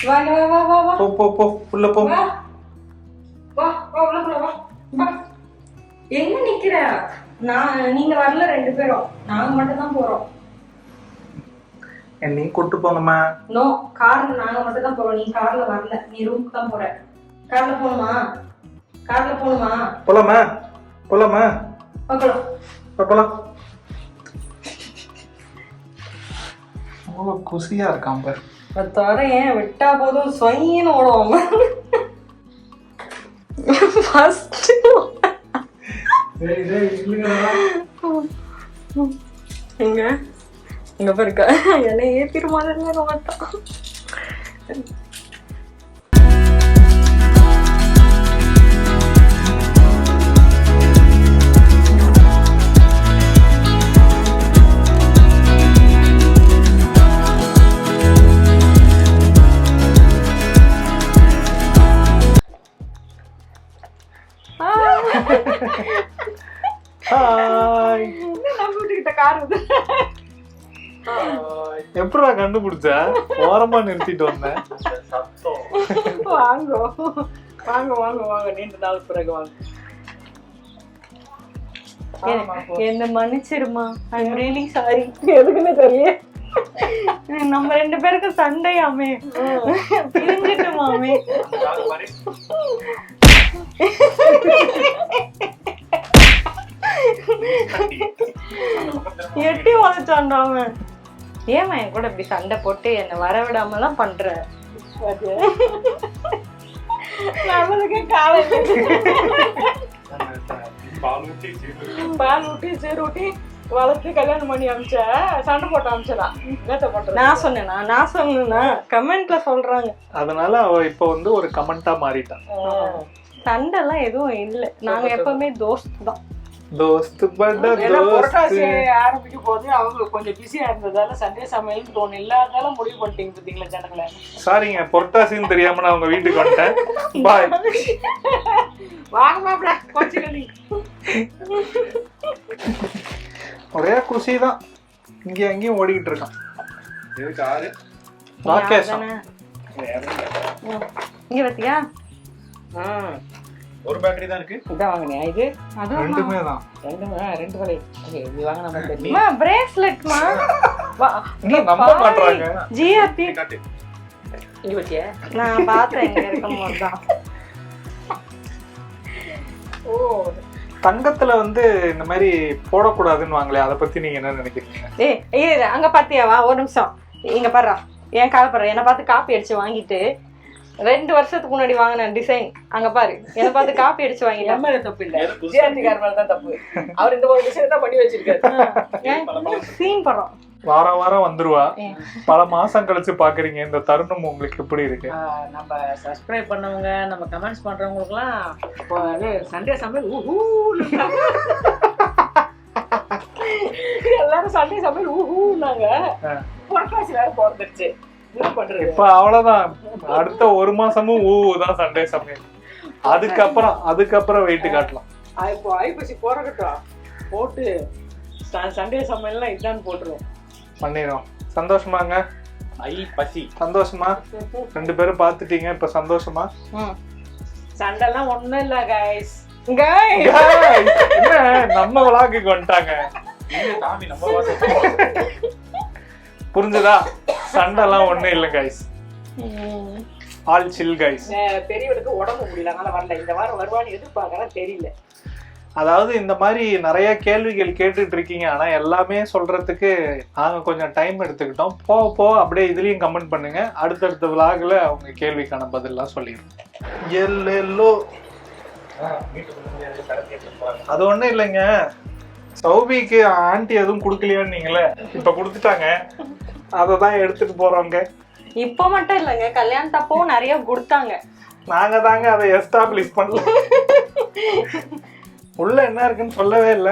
வா வா வா வா வா போ போ போ உள்ள போ. வா வா வா உள்ள போலாம் வா வா. எங்க நிக்கிற? நீங்க வரல 2 பேரும், நாங்க மட்டும் தான் போறோம். என்னையும் கூட்டு போங்கம்மா. நோ, கார்ல நாங்க மட்டும் தான் போறோம். நீ கார்ல வரல, நீ ரூமுக்கு தான் போற. கார்ல போணுமா? கார்ல போணுமா? போலாமா போலாமா போகலாம். போலாம். அவ்வளோ குசியா இருக்கான் பாரு. தரையன் விட்டா போதும் சொயின்னு ஓடுவாங்க. ஃபர்ஸ்ட் எங்க எங்க பாருக்கா என்ன ஏத்திரு மாதிரி மாட்டான். ஹாய். நம்ம வீட்டுக்கிட்ட கார் வந்து எப்படா கண்டுபிடிச்ச? ஓரமா நிறுத்திட்டு வந்தேன். வாங்க வாங்க வாங்க வாங்க, நீண்ட நாள் பிறகு வாங்க. என்ன மன்னிச்சிருமா, ஐ அம் ரியலி சாரி. எதுக்குன்னு தெரியல, நம்ம 2 பேருக்கு சண்டையாமே, பிரிஞ்சிட்டுமாமே. எட்டி உழைச்சான்டா அவன். ஏமா என் கூட இப்படி சண்டை போட்டு என்ன வரவிடாம எல்லாம் பண்ற? நம்மளுக்கு காலையில பால் ஊட்டி சீர் ஊட்டி வளர்த்து கல்யாணம் பண்ணி அமிச்ச, சண்டை போட்டு அமிச்சதா? நான் சொன்னேன்னா கமெண்ட்ல சொல்றாங்க. அதனால அவ இப்ப வந்து ஒரு கமெண்டா மாறிட்டான். சண்டை எல்லாம் எதுவும் இல்ல, நாங்க எப்பவுமே தோஸ்த் தான். தோஸ்து பட்ட புரட்டாசி ஆரம்பிக்கும் போது அவங்க கொஞ்சம் பிஸியா இருந்ததால சண்டே சமையல் தோணு இல்லாதால முடிவு பண்ணிட்டீங்க பாத்தீங்களா ஜனங்களே. சாரிங்க, பொரட்டாசின்னு தெரியாம நான் உங்க வீட்டுக்கு வந்துட்டேன். பாய். வாங்க மாப்ள கொஞ்சம். ஒரே குசி தான், இங்க அங்கேயும் ஓடிக்கிட்டு இருக்கான். ராகேஷம் இங்க பாத்தியா? ஒரு பேட்டரி தான் இருக்கு. இதான் வாங்கினியா? இது ரெண்டுமே தான். ரெண்டு வலை. இது வாங்க நம்ம தெரியுமா? பிரேஸ்லெட்மா நம்ப மாட்டறாங்க. ஜிஆர்டி இங்க வச்சியா? நான் பார்த்தேன் இங்க இருக்கும்போது தான். ஓ, தங்கத்துல வந்து இந்த மாதிரி போடக்கூடாதுன்னு வாங்களே, அதை பத்தி நீங்க என்ன நினைக்கிறீங்க? ஏய் அங்க பாத்தியா? வா ஒரு நிமிஷம் இங்க பாரு, என் கால பாரு. என்ன பார்த்து காப்பி அடிச்சு வாங்கிட்டு 2 வருஷத்துக்கு முன்னாடி வாங்கின டிசைன் அங்க பாரு. என்ன பார்த்து காப்பி அடிச்சு வாங்கிட்டேன். நம்ம தப்பு இல்ல, ஜிஆர்டி கார்மல் தான் தப்பு. அவர் இந்த ஒரு டிசைன் தான் பண்ணி வச்சிருக்காரு. சீன் படம் வாரம் வந்துருவா. பல மாசம் கழிச்சு பாக்குறீங்க. இந்த தருணம் உங்களுக்கு எப்படி இருக்கு? நம்ம சப்ஸ்கிரைப் பண்ணவங்க, நம்ம கமெண்ட்ஸ் பண்றவங்களுக்குலாம் இப்போ சண்டே சமையல் எல்லாரும் சண்டே சமையல் ஊஹூன்னாங்க. புரட்டாசி வேற பிறந்துருச்சு. இப்ப அவ்வளவுதான், அடுத்த 1 மாசமும் தான் சண்டே சமையல். அதுக்கப்புறம் வெயிட் காட்டலாம். இப்போ ஐப்பசி போறக்கட்டும் போட்டு சண்டே சமையல்லாம் இதான் போட்டுருவோம், பண்ணிடுவோம். சந்தோஷமாங்க? ஐப்பசி சந்தோஷமா? 2 பேரும் பாத்துட்டீங்க, இப்ப சந்தோஷமா? சண்டைலாம் ஒண்ணும் இல்ல கைஸ். என்ன நம்ம விளாக்குக்கு வந்துட்டாங்க, புரிஞ்சதா? சண்டைலாம் ஒண்ணும் இல்ல கைஸ், ஆல் சில் கைஸ். பெரியவனுக்கு உடம்பு முடியல, அதனால வரல. இந்த வாரம் வருவான்னு எதிர்பார்க்கறேன், தெரியல. அதாவது இந்த மாதிரி நிறைய கேள்விகள் கேட்டுட்டு இருக்கீங்க, ஆனா எல்லாமே சொல்றதுக்கு நாங்க கொஞ்சம் டைம் எடுத்துக்கிட்டோம். போ அப்படியே இதுலயும் கமெண்ட் பண்ணுங்க. அடுத்தடுத்த விளாகுல அவங்க கேள்விக்கான பதிலாம் சொல்லிடுறோம். எல்லோ அது ஒண்ணும் இல்லைங்க, சௌபிக்கு ஆண்டி எதுவும் குடுக்கலையான்னு நீங்களே, இப்ப குடுத்துட்டாங்க, அததான் எடுத்துட்டு போறோங்க. இப்ப மட்டும் இல்லைங்க, கல்யாணத்தப்போ நிறைய கொடுத்தாங்க. நாங்க தாங்க அதை எஸ்டாப்ளிஷ் பண்ணல. உள்ள என்ன இருக்குன்னு சொல்லவே இல்ல.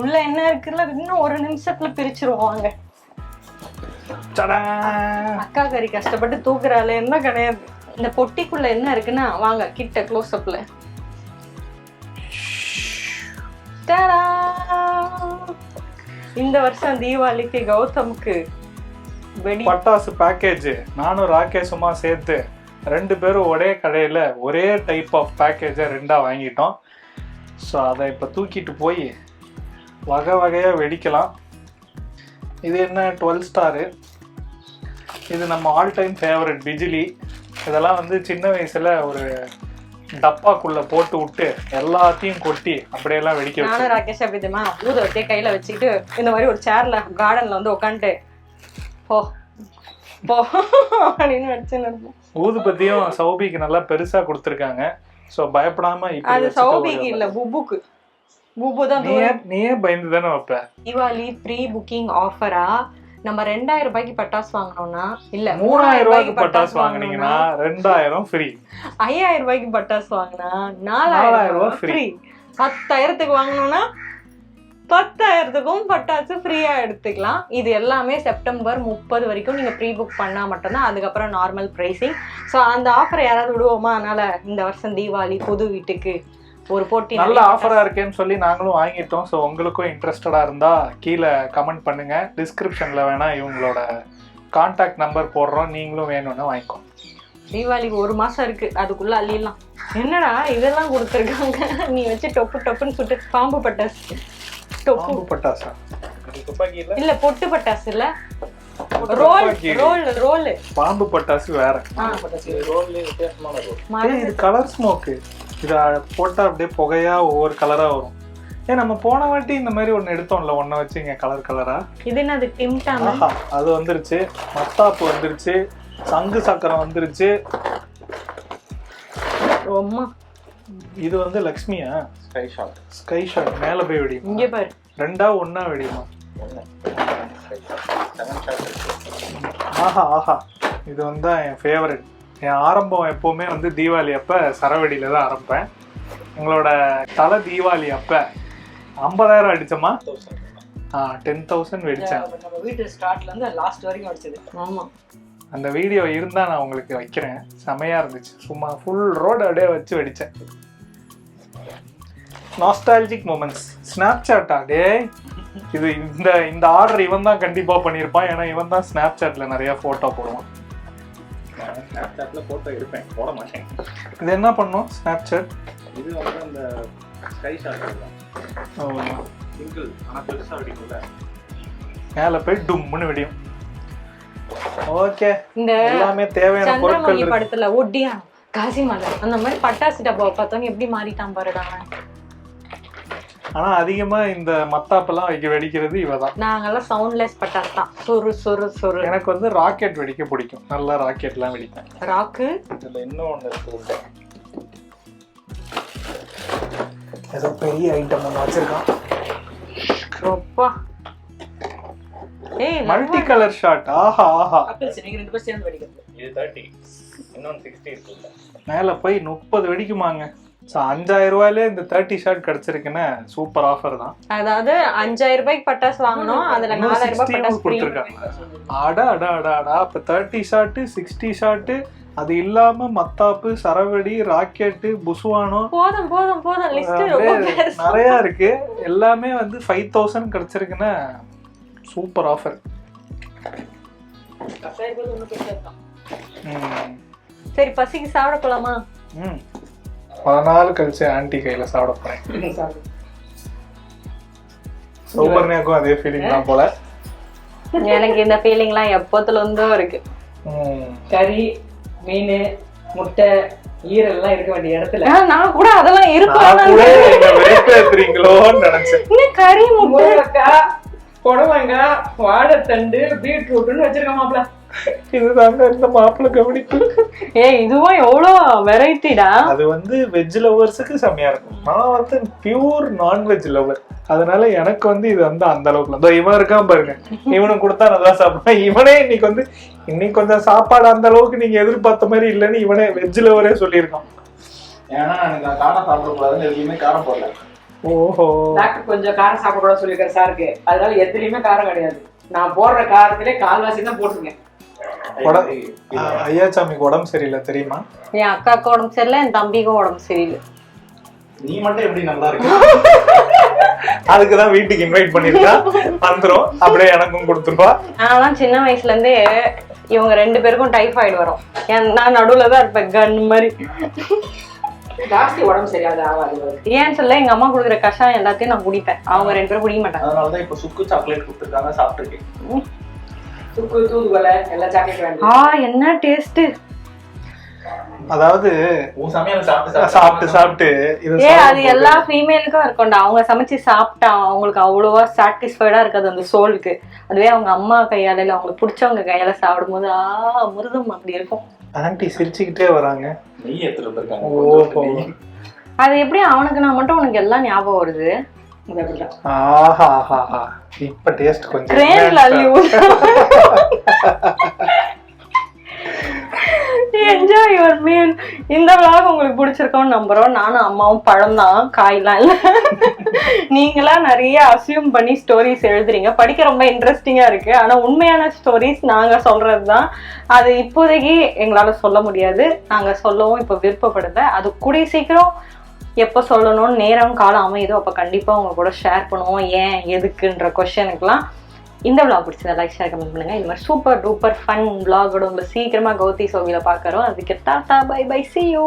உள்ள என்ன இருக்குல்ல, இன்னும் 1 நிமிஷத்துல பிரிச்சிருவாங்க. அக்கா கறி கஷ்டப்பட்டு தூக்குறாள், என்ன கிடையாது. இந்த பொட்டிக்குள்ள என்ன இருக்குன்னா வாங்க கிட்ட க்ளோஸ் அப்ல. இந்த வருஷம் தீபாவளிக்கு கௌதமுக்கு வெடி பட்டாசு பேக்கேஜ் நானும் ராகேஷுமா சேர்த்து 2 பேரும் ஒரே கடையில் ஒரே டைப் ஆஃப் பேக்கேஜை 2ஆ வாங்கிட்டோம். ஸோ அதை இப்போ தூக்கிட்டு போய் வகை வகையாக வெடிக்கலாம். இது என்ன 12 ஸ்டாரு, இது நம்ம ஆல் டைம் ஃபேவரட் பிஜிலி. இதெல்லாம் வந்து சின்ன வயசில் ஒரு டப்பாக்குள்ளே போட்டு விட்டு எல்லாத்தையும் கொட்டி அப்படியெல்லாம் வெடிக்க நானும் ராகேஷ் அப்படி தெரியுமா ஊத வச்சே கையில் வச்சுக்கிட்டு இந்த மாதிரி ஒரு சேர்ல கார்டனில் வந்து உட்காந்துட்டு போ போ அப்படின்னு வச்சுன்னு இருப்போம். ஊதுபத்தியும் சௌபிக்கு நல்லா பெருசாக கொடுத்துருக்காங்க. ஸோ பயப்படாம அது சௌபிக்கு இல்லை, புப்புக்கு. புப்பு தான் நீயே பயந்து தானே வைப்ப. தீபாவளி ப்ரீ புக்கிங் ஆஃபரா நம்ம 2000 ரூபாய்க்கு பட்டாசு வாங்கினோம்னா இல்ல 3000 ரூபாய்க்கு பட்டாசு வாங்கினீங்கன்னா 2000 ஃப்ரீ. 5000 ரூபாய்க்கு பட்டாசு வாங்கினா 4000 ரூபாய் ஃப்ரீ. 10,000க்கு வாங்கினோம்னா 10,000க்கும் பட்டாசு ஃப்ரீயா எடுத்துக்கலாம். இது எல்லாமே செப்டம்பர் 30 வரைக்கும் நீங்க ப்ரீ புக் பண்ணா மட்டும்தான், அதுக்கப்புறம் நார்மல் பிரைசிங். ஸோ அந்த ஆஃபர் யாராவது விடுவோமா? அதனால இந்த வருஷம் தீபாவளி புது வீட்டுக்கு ஒரு போட்டி நல்ல ஆஃபரா இருக்கேன்னு சொல்லி நாங்களும் வாங்கிட்டோம். ஸோ உங்களுக்கும் இன்ட்ரெஸ்டடா இருந்தா கீழே கமெண்ட் பண்ணுங்க. டிஸ்கிரிப்ஷன்ல வேணா இவங்களோட கான்டாக்ட் நம்பர் போடுறோம், நீங்களும் வேணும்னு வாங்கிக்கோங்க. தீபாவளிக்கு 1 மாசம் இருக்கு, அதுக்குள்ள அள்ளிடலாம். என்னடா இதெல்லாம் கொடுத்துருக்காங்க, நீ வச்சு டொப்பு டொப்புன்னு சுட்டு. பாம்பு பட்டாசு, டொப்பு பட்டாசா இல்ல பொட்டு பட்டாசு இல்ல, ரோல் ரோல் ரோல். பாம்பு பட்டாசு வேற. இது கலர் ஸ்மோக்கு. இத போட்டா அப்படியே புகையா ஒவ்வொரு கலரா வரும். நம்ம போன வாட்டி இந்த மாதிரி ஒன்னு எடுத்தோம்ல, ஒன்ன வச்சுங்க கலர் கலரா. இது என்னது? டிம்டாம். அது வந்துருச்சு. மத்தாப்பு வந்துருச்சு. சங்கு சக்கரம் வந்துருச்சு. அம்மா இது வந்து லக்ஷ்மியா? Sky shot. ஸ்கை ஷாட் மேல போய் வெடியும். இங்க பாரு, 2ஆ 1ஆ வெடியுமா? ஆஹா, இது வந்து என் ஃபேவரட். என் ஆரம்பம் எப்பவுமே வந்து தீபாவளி அப்ப சரவெடியில தான் ஆரம்பிப்பேன். எங்களோட தலை தீபாவளி அப்ப 50,000 அடிச்சோமா? 10,000 வெடிச்சேன். நம்ம வீட்டு ஸ்டார்ட்ல இருந்து லாஸ்ட் வரைக்கும் அடிச்சது. ஆமா, அந்த வீடியோ இருந்தா நான் உங்களுக்கு வைக்கிறேன். செமையா இருந்துச்சு. சும்மா ஃபுல் ரோடு அப்படியே வச்சு வெடிச்சேன். Nostalgic moments. ஸ்னாப்சாட்டா டேய், இது இந்த ஆர்டர் இவன் தான் கண்டிப்பா பண்ணியிருப்பான். ஏன்னா இவன் தான் ஸ்னாப்சாட்ல நிறைய போட்டோ போடுவான். ஸ்னாப்சாட்ல போட்டோ எடுப்பேன், போட மாட்டேன். இது என்ன பண்ணும் ஸ்னாப்சாட்? இது வந்து அந்த ஸ்கை ஷாட் சிங்கிள், ஆனால் பெருசாக வெடிக்கும்ல, மேல போய் டும்னு வெடியும். ஓகே, இந்த எல்லாமே தேவையான பொருட்கள் சந்திரமுகி இருக்கு. படத்துல ஒட்டியா காசிமலை அந்த மாதிரி பட்டாசு டப்பாவை பார்த்தோன்னு எப்படி மாறிட்டான் பாருடாங்க. ஆனா அதிகமா இந்த மத்தாப்பெல்லாம் வெடிக்கிறது இவதான். நாங்கெல்லாம் சவுண்ட்லெஸ் பட்டாசு தான், சொரு சொரு சொரு. எனக்கு வந்து ராக்கெட் வெடிக்க பிடிக்கும். நல்லா ராக்கெட்லாம் வெடிப்பேன். ராக்கு இதில் இன்னும் ஒன்று இருக்கு. ஏதோ பெரிய ஐட்டம் ஒன்று வச்சிருக்கான். ரொப்பா. ஏய் மல்டி கலர் ஷாட். ஆஹா கப்பிள்ஸ் நீங்க 2 பேரும் சேர்ந்து வெடிக்கிறது. இது 30, இன்னொன்று 60 இருக்குல்ல. மேல போய் 30 வெடிக்குமாங்க. 5,000 ரூபாயிலே இந்த 30 ஷாட் கிடைச்சிருக்குன்னு சூப்பர் ஆஃபர் தான். அதாவது 5,000 ரூபாய்க்கு பட்டாசு வாங்கணும், அதுல 4,000 ரூபாய் பட்டாசு ஃப்ரீ கொடுத்துருக்காங்க. அடா அப்ப 30 ஷாட் 60 ஷாட், அது இல்லாம மத்தாப்பு, சரவெடி, ராக்கெட்டு, புசுவானோ, போதும் போதும் போதும், லிஸ்ட் ரொம்ப பெருசு. நிறைய இருக்கு. எல்லாமே வந்து 5,000 கிடைச்சிருக்குன்னு சூப்பர் ஆஃபர். சரி, பசிக்கு சாப்பிட போலாமா? 14 கழிச்சு ஆன்டி கையில சாப்பிட போறேன். சூப்பர்னியாக்கும் அதே ஃபீலிங் தான் போல. எனக்கு இந்த ஃபீலிங்லாம் எப்போத்துல இருந்தோ இருக்கு. கறி, மீன், முட்டை, ஈரல் எல்லாம் இருக்க வேண்டிய இடத்துல நான் கூட அதெல்லாம் வெறுப்பேத்துறீங்களோன்னு நினைச்சேன். கறி, முட்டை, புடலங்காய், வாழைத்தண்டு, பீட்ரூட்னு வச்சிருக்க மாப்ள. இதுதாங்க இந்த மாப்பிள்ளை கவனிப்பு. இதுவும் எவ்வளோ வெரைட்டிடா. அது வந்து வெஜ் லவர்ஸுக்கு செம்மையா இருக்கும். நான் வந்து பியூர் நான்வெஜ் லவர். அதனால எனக்கு வந்து இது வந்து அந்த அளவுக்கு இவன் இருக்கான் பாருங்க, இவனும் கொடுத்தா நல்லா சாப்பிடுவேன். இவனே இன்னைக்கு கொஞ்சம் சாப்பாடு அந்த அளவுக்கு நீங்க எதிர்பார்த்த மாதிரி இல்லைன்னு இவனே வெஜ் லவரே சொல்லியிருக்கான். ஏன்னா எனக்கு காரம் சாப்பிடக்கூடாதுன்னு எதுவுமே காரம் போடல. ஓஹோ, டாக்டர் கொஞ்சம் காரம் சாப்பிடக்கூடாது சொல்லியிருக்காரு சாருக்கு. அதனால எதுலயுமே காரம் கிடையாது. நான் போடுற காரத்திலே கால்வாசி தான் போட்டுருங்க. ஐயாச்சாமிக்கு உடம்பு சரியில்லை தெரியுமா? என் அக்காவுக்கு உடம்பு சரியில்லை, என் தம்பிக்கும் உடம்பு சரியில்லை. நீ மட்டும் எப்படி நல்லா இருக்கு? அதுக்குதான் வீட்டுக்கு இன்வைட் பண்ணிருக்கா, வந்துரும் அப்படியே எனக்கும் கொடுத்துருவா. நான் சின்ன வயசுல இருந்தே இவங்க 2 பேருக்கும் டைஃபாய்டு வரும். நான் நடுவுல தான் இருப்பேன் கன் மாதிரி. ஜாஸ்தி உடம்பு சரியாது ஆகாது. ஏன்னு சொல்ல எங்க அம்மா கொடுக்குற கஷாயம் எல்லாத்தையும் நான் குடிப்பேன், அவங்க 2 பேரும் குடிக்க மாட்டாங்க. அதனாலதான் இப்ப சுக்கு சாக்லேட் கொடுத்துருக்காங்க, சாப்பிட்டுருக்கேன். சுக்கு தூதுவளை எல்லா சாக்லேட் வேண்டாம். என்ன டேஸ்ட். அதாவது உன் சமையல் சாப்பிட்டு சாப்பிட்டு சாப்பிட்டு இது அது எல்லா ஃபீமேலுக்கும் இருக்கும்டா. அவங்க சமைச்சு சாப்பிட்டா அவங்களுக்கு அவ்வளோவா சாட்டிஸ்ஃபைடா இருக்காது அந்த சோலுக்கு. அதுவே அவங்க அம்மா கையால இல்ல அவங்களுக்கு பிடிச்சவங்க கையால சாப்பிடும்போது அமிர்தம் அப்படி இருக்கும். ஆன்ட்டி சிரிச்சுக்கிட்டே வராங்க. நெய் எடுத்துட்டு வந்திருக்காங்க. ஓஹோ, அது எப்படி அவனுக்கு நான் மட்டும் உனக்கு எல்லாம் ஞாபகம் வருது? ஆஹா ஆஹா, இப்ப டேஸ்ட் கொஞ்சம் என்ஜாய் யுவர் மீல். இந்த vlog உங்களுக்கு பிடிச்சிருக்கோம்னு நம்புறோம். நானும் அம்மாவும் பழம் தான், காயெல்லாம் இல்ல. நீங்களா நிறைய அசியூம் பண்ணி ஸ்டோரிஸ் எழுதுறீங்க, படிக்க ரொம்ப இன்ட்ரெஸ்டிங்கா இருக்கு. ஆனா உண்மையான ஸ்டோரிஸ் நாங்க சொல்றதுதான். அது இப்போதைக்கு எங்களால சொல்ல முடியாது, நாங்க சொல்லவும் இப்ப விருப்பப்படல. அது கூடிய சீக்கிரம் எப்போ சொல்லணும்னு நேரம் காலம் அமையுதோ அப்ப கண்டிப்பா உங்க கூட ஷேர் பண்ணுவோம், ஏன் எதுக்குன்ற கொஸ்டனுக்குலாம். இந்த vlog பிடிச்சதை லைக் ஷேர் கமெண்ட் பண்ணுங்க. இது மாதிரி சூப்பர் டூப்பர் ஃபன் vlogோட உங்களை சீக்கிரமா கௌதி சோபியில பாக்குறோம். அதுக்கு tata bye bye, see you.